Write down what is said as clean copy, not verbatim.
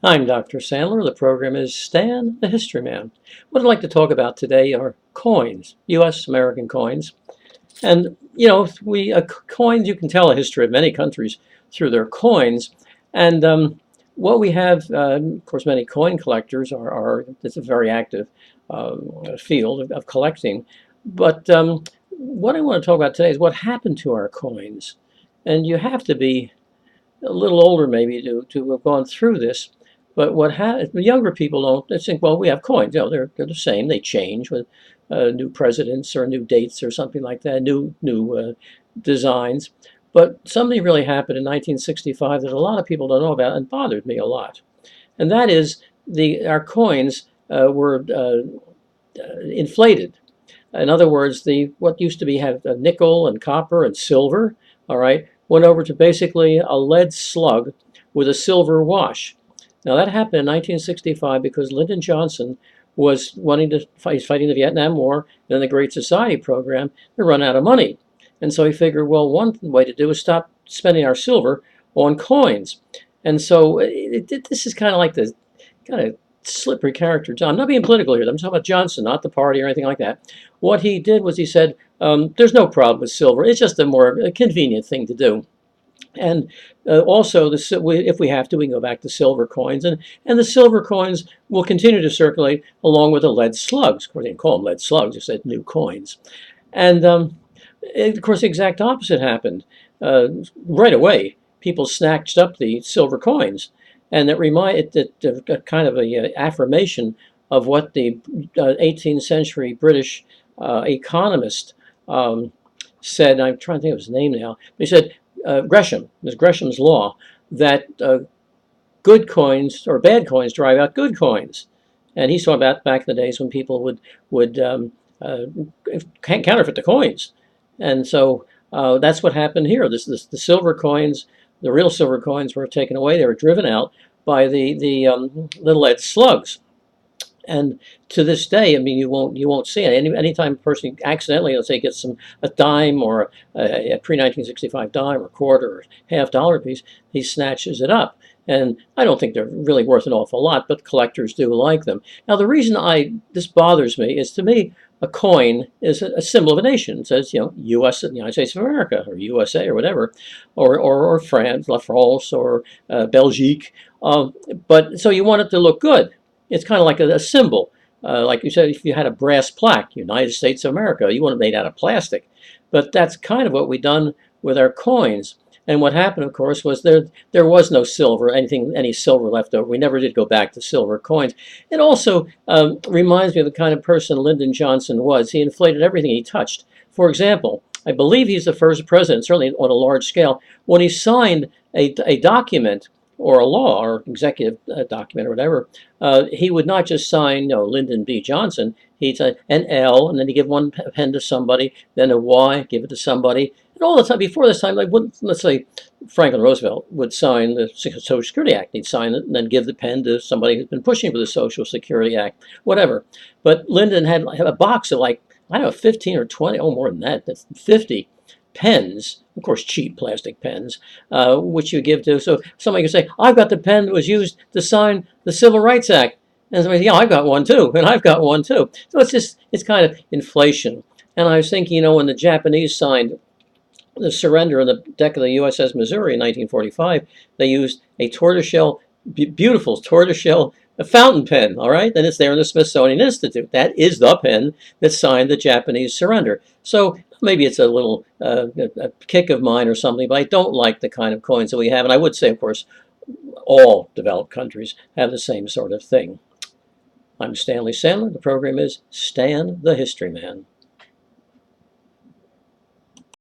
I'm Dr. Sandler. The program is Stan, the History Man. What I'd like to talk about today are coins, U.S. American coins. And, coins, you can tell a history of many countries through their coins. And what we have, of course, many coin collectors it's a very active field of collecting. But what I want to talk about today is what happened to our coins. And you have to be a little older maybe to have gone through this. But the younger people don't. They think, well, we have coins. They're the same. They change with new presidents or new dates or something like that, new designs. But something really happened in 1965 that a lot of people don't know about and bothered me a lot. And that is our coins were inflated. In other words, what used to be had nickel and copper and silver, all right, went over to basically a lead slug with a silver wash. Now that happened in 1965 because Lyndon Johnson was fighting the Vietnam War and the Great Society program to run out of money. And so he figured, well, one way to do is stop spending our silver on coins. And so this is kind of like the kind of slippery character. I'm not being political here. I'm talking about Johnson, not the party or anything like that. What he did was he said, there's no problem with silver. It's just a more convenient thing to do. And also, if we have to, we can go back to silver coins. And the silver coins will continue to circulate along with the lead slugs. Of course, they didn't call them lead slugs. They said new coins. And, of course, the exact opposite happened. Right away, people snatched up the silver coins. And it kind of a affirmation of what the 18th century British economist said. I'm trying to think of his name now. He said, Gresham, Ms. Gresham's law, that good coins or bad coins drive out good coins. And he saw that back in the days when people would counterfeit the coins. And so that's what happened here. The silver coins, the real silver coins were taken away. They were driven out by the lead slugs. And to this day, I mean, you won't see it. Anytime a person accidentally, let's say, gets a dime or a pre-1965 dime or quarter or half-dollar piece, he snatches it up. And I don't think they're really worth an awful lot, but collectors do like them. Now, the reason this bothers me is, to me, a coin is a symbol of a nation. It says, U.S., United States of America, or USA, or whatever, or France, La France, or Belgique. But so you want it to look good. It's kind of like a symbol. Like you said, if you had a brass plaque, United States of America, you want it made out of plastic. But that's kind of what we've done with our coins. And what happened, of course, was there was no silver, any silver left over. We never did go back to silver coins. It also reminds me of the kind of person Lyndon Johnson was. He inflated everything he touched. For example, I believe he's the first president, certainly on a large scale, when he signed a document or a law or executive document or whatever, he would not just sign, Lyndon B. Johnson. He'd say an L, and then he'd give one pen to somebody, then a Y, give it to somebody. And all the time, before this time, let's say Franklin Roosevelt would sign the Social Security Act. He'd sign it and then give the pen to somebody who's been pushing for the Social Security Act, whatever. But Lyndon had a box of 15 or 20, more than that, that's 50 pens, of course, cheap plastic pens, which you give to. So somebody can say, I've got the pen that was used to sign the Civil Rights Act. And somebody, yeah, I've got one too, and I've got one too. So it's kind of inflation. And I was thinking, when the Japanese signed the surrender on the deck of the USS Missouri in 1945, they used a beautiful tortoiseshell fountain pen, all right? And it's there in the Smithsonian Institute. That is the pen that signed the Japanese surrender. So maybe it's a little a kick of mine or something, but I don't like the kind of coins that we have. And I would say, of course, all developed countries have the same sort of thing. I'm Stanley Sandler. The program is Stan the History Man.